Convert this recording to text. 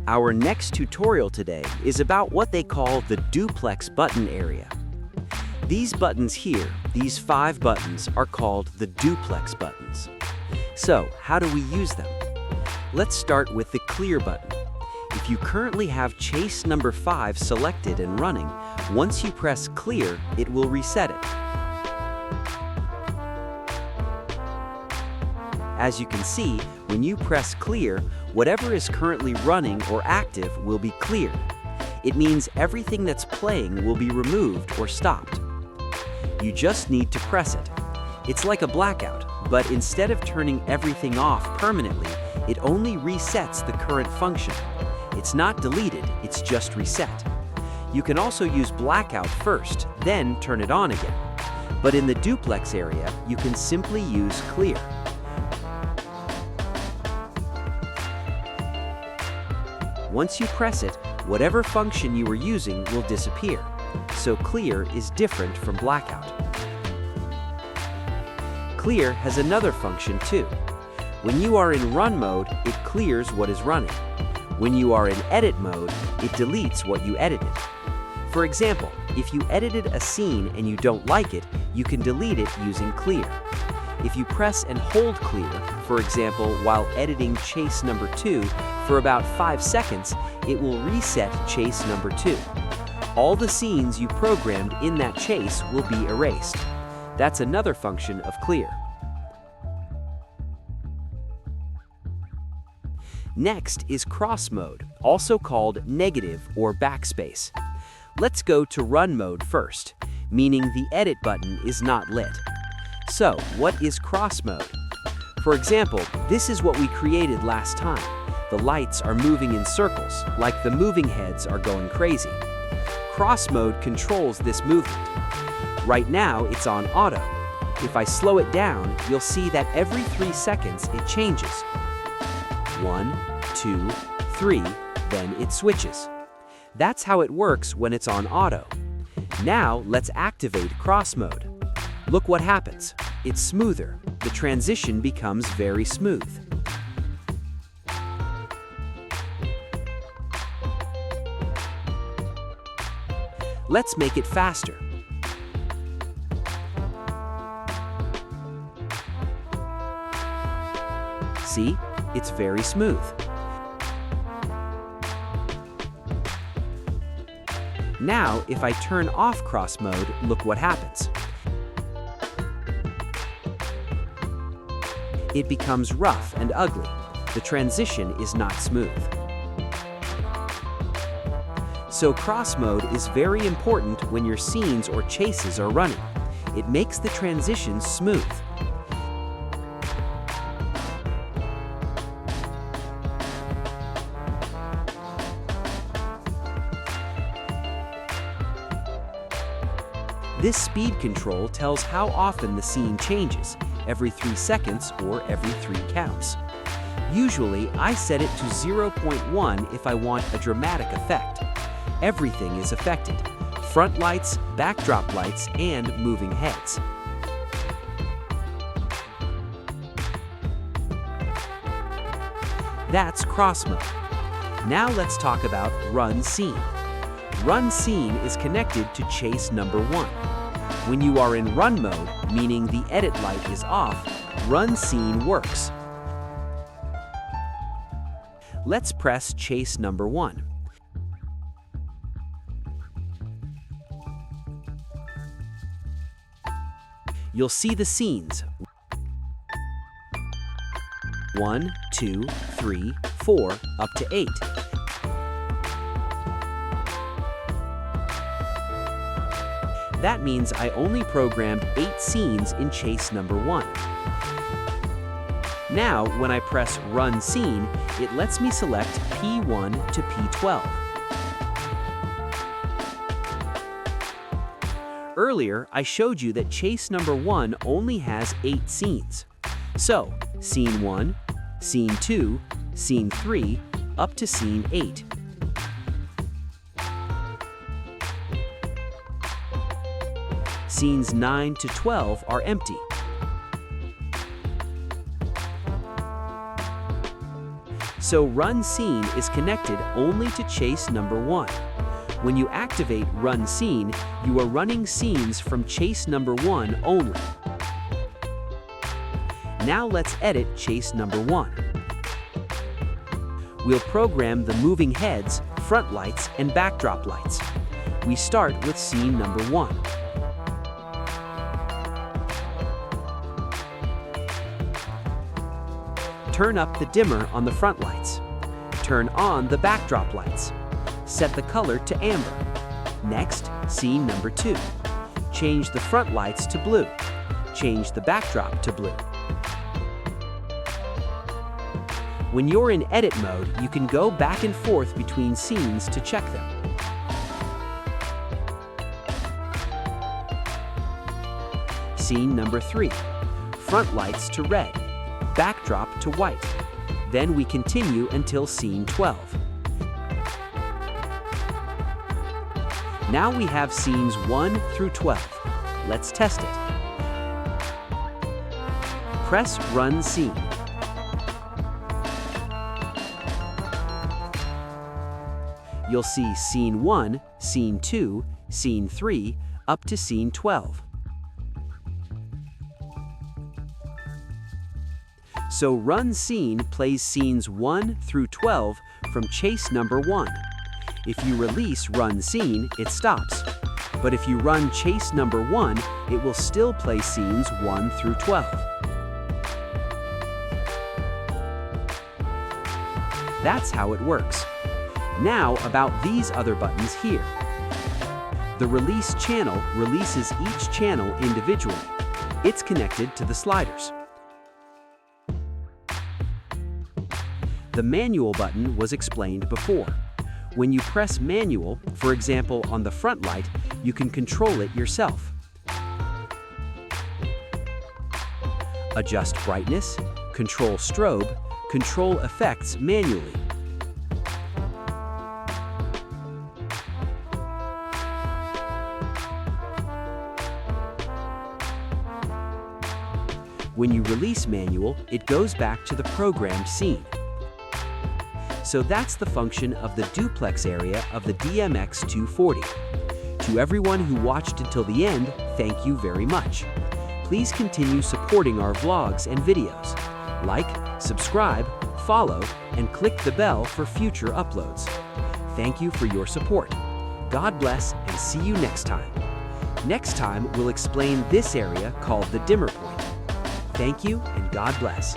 Our next tutorial today is about what they call the duplex button area. These buttons here, these 5 buttons, are called the duplex buttons. So, how do we use them? Let's start with the clear button. If you currently have chase number 5 selected and running, once you press clear, it will reset it. As you can see, when you press clear, whatever is currently running or active will be cleared. It means everything that's playing will be removed or stopped. You just need to press it. It's like a blackout, but instead of turning everything off permanently, it only resets the current function. It's not deleted, it's just reset. You can also use blackout first, then turn it on again. But in the duplex area, you can simply use clear. Once you press it, whatever function you were using will disappear. So clear is different from blackout. Clear has another function too. When you are in run mode, it clears what is running. When you are in edit mode, it deletes what you edited. For example, if you edited a scene and you don't like it, you can delete it using clear. If you press and hold clear, for example, while editing chase number 2 for about 5 seconds, it will reset chase number 2. All the scenes you programmed in that chase will be erased. That's another function of clear. Next is cross mode, also called negative or backspace. Let's go to run mode first, meaning the edit button is not lit. So, what is cross mode? For example, this is what we created last time. The lights are moving in circles, like the moving heads are going crazy. Cross mode controls this movement. Right now, it's on auto. If I slow it down, you'll see that every 3 seconds it changes. 1, 2, 3, then it switches. That's how it works when it's on auto. Now, let's activate cross mode. Look what happens. It's smoother. The transition becomes very smooth. Let's make it faster. See? It's very smooth. Now, if I turn off cross mode, look what happens. It becomes rough and ugly. The transition is not smooth. So cross mode is very important when your scenes or chases are running. It makes the transitions smooth. This speed control tells how often the scene changes, every 3 seconds or every 3 counts. Usually, I set it to 0.1 if I want a dramatic effect. Everything is affected: front lights, backdrop lights, and moving heads. That's cross mode. Now let's talk about run scene. Run scene is connected to chase number 1. When you are in run mode, meaning the edit light is off, run scene works. Let's press chase number 1. You'll see the scenes 1, 2, 3, 4, up to 8. That means I only programmed 8 scenes in chase number 1. Now, when I press Run Scene, it lets me select P1 to P12. Earlier, I showed you that chase number 1 only has 8 scenes. So, Scene 1, Scene 2, Scene 3, up to Scene 8. Scenes 9 to 12 are empty. So run scene is connected only to chase number 1. When you activate run scene, you are running scenes from chase number 1 only. Now let's edit chase number 1. We'll program the moving heads, front lights, and backdrop lights. We start with scene number 1. Turn up the dimmer on the front lights. Turn on the backdrop lights. Set the color to amber. Next, scene number 2. Change the front lights to blue. Change the backdrop to blue. When you're in edit mode, you can go back and forth between scenes to check them. Scene number 3. Front lights to red. Backdrop to white. Then we continue until scene 12. Now we have scenes 1 through 12. Let's test it. Press Run Scene. You'll see Scene 1, Scene 2, Scene 3, up to Scene 12. So Run Scene plays scenes 1 through 12 from chase number 1. If you release Run Scene, it stops. But if you run chase number 1, it will still play scenes 1 through 12. That's how it works. Now about these other buttons here. The Release channel releases each channel individually. It's connected to the sliders. The Manual button was explained before. When you press Manual, for example on the front light, you can control it yourself. Adjust brightness, control strobe, control effects manually. When you release Manual, it goes back to the programmed scene. So that's the function of the duplex area of the DMX 240. To everyone who watched until the end, thank you very much. Please continue supporting our vlogs and videos. Like, subscribe, follow, and click the bell for future uploads. Thank you for your support. God bless and see you next time. Next time, we'll explain this area called the dimmer point. Thank you and God bless.